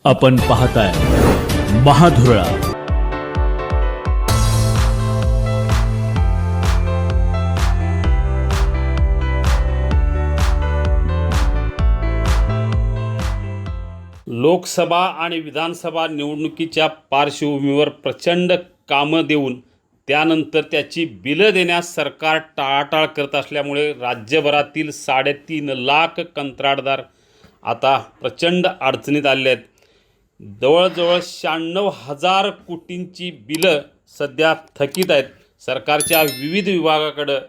आपण पाहताय महाधुरळा. लोकसभा आणि विधानसभा निवडणुकीच्या पार्श्वभूमीवर प्रचंड कामं देऊन त्यानंतर त्याची बिलं देण्यास सरकार टाळाटाळ करत असल्यामुळे राज्यभरातील 3.5 लाख कंत्राटदार आता प्रचंड अडचणीत आले आहेत. जवळजवळ 96,000 कोटींची बिलं सध्या थकीत आहेत. सरकारच्या विविध विभागाकडं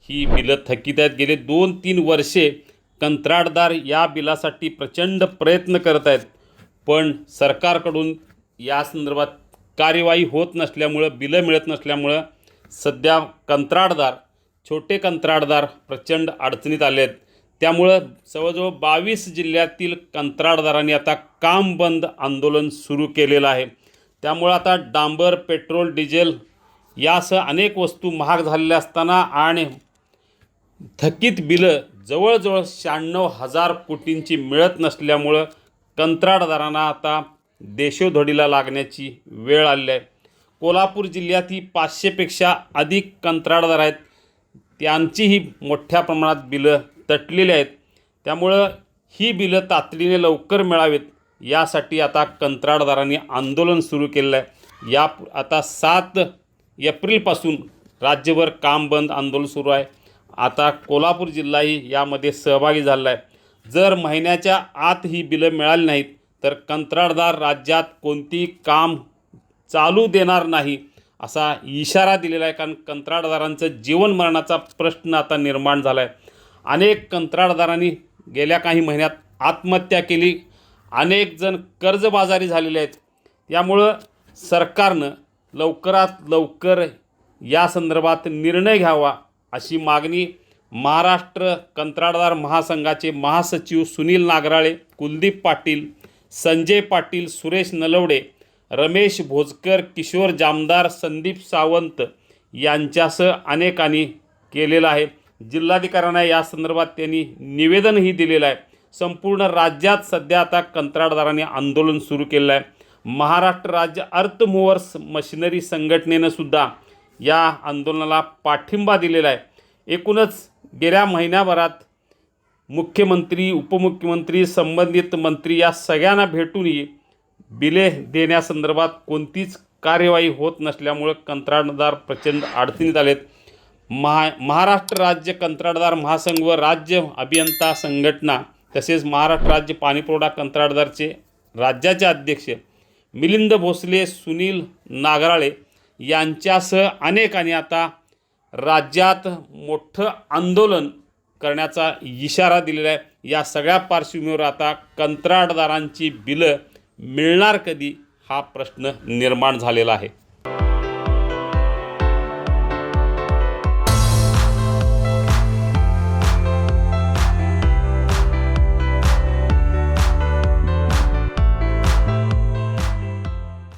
ही बिलं थकीत आहेत. गेले 2-3 वर्षे कंत्राटदार या बिलासाठी प्रचंड प्रयत्न करत आहेत, पण सरकारकडून या संदर्भात कार्यवाही होत नसल्यामुळं, बिलं मिळत नसल्यामुळं सध्या छोटे कंत्राटदार प्रचंड अडचणीत आले आहेत. त्यामुळं जवळजवळ 22 जिल्ह्यातील कंत्राटदारांनी आता काम बंद आंदोलन सुरू केलेलं आहे. त्यामुळं आता डांबर, पेट्रोल, डिझेल यासह अनेक वस्तू महाग झालेल्या असताना आणि थकीत बिलं जवळजवळ 96,000 कोटींची मिळत नसल्यामुळं कंत्राटदारांना आता देशोधडीला लागण्याची वेळ आली आहे. कोल्हापूर जिल्ह्यात ही 500पेक्षा अधिक कंत्राटदार आहेत. त्यांचीही मोठ्या प्रमाणात बिलं तटलेली आहेत. त्यामुळं ही बिलं तातडीने लवकर मिळावीत यासाठी आता कंत्राटदारांनी आंदोलन सुरू केलेलं आहे. आता 7 एप्रिलपासून राज्यभर काम बंद आंदोलन सुरू आहे. आता कोल्हापूर जिल्हाही यामध्ये सहभागी झाला आहे. जर महिन्याच्या आत ही बिलं मिळाली नाहीत तर कंत्राटदार राज्यात कोणतीही काम चालू देणार नाही असा इशारा दिलेला आहे. कारण कंत्राटदारांचं जीवन मरणाचा प्रश्न आता निर्माण झाला आहे. अनेक कंत्राटदारांनी गेल्या काही महिन्यात आत्महत्या केली. अनेक जण कर्जबाजारी झालेले आहेत. यामुळं सरकारनं लवकरात लवकर या संदर्भात निर्णय घ्यावा अशी मागणी महाराष्ट्र कंत्राटदार महासंघाचे महासचिव सुनील नागराळे, कुलदीप पाटील, संजय पाटील, सुरेश नलवडे, रमेश भोजकर, किशोर जामदार, संदीप सावंत यांच्यासह अनेकांनी केलेलं आहे. जिल्हाधिकाऱ्यांना या संदर्भात त्यांनी निवेदनही दिलेलं आहे. संपूर्ण राज्यात सध्या आता कंत्राटदारांनी आंदोलन सुरू केलं आहे. महाराष्ट्र राज्य अर्थ मूव्हर्स मशिनरी संघटनेनं सुद्धा या आंदोलनाला पाठिंबा दिलेला आहे. एकूणच गेल्या महिन्याभरात मुख्यमंत्री, उपमुख्यमंत्री, संबंधित मंत्री या सगळ्यांना भेटूनही बिले देण्यासंदर्भात कोणतीच कार्यवाही होत नसल्यामुळं कंत्राटदार प्रचंड अडचणीत आलेत. महाराष्ट्र राज्य कंत्राटदार महासंघ व राज्य अभियंता संघटना तसेच महाराष्ट्र राज्य पाणीपुरवठा कंत्राटदारचे राज्याचे अध्यक्ष मिलिंद भोसले, सुनील नागराळे यांच्यासह अनेकांनी आता राज्यात मोठं आंदोलन करण्याचा इशारा दिलेला आहे. या सगळ्या पार्श्वभूमीवर आता कंत्राटदारांची बिलं मिळणार कधी हा प्रश्न निर्माण झालेला आहे.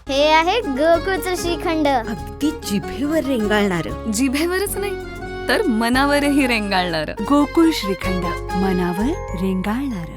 हे आहे गोकुळचं श्रीखंड. अगदी जिभेवर रेंगाळणार. जिभेवरच नाही तर मनावरही रेंगाळणार. गोकुळ श्रीखंड, मनावर रेंगाळणार.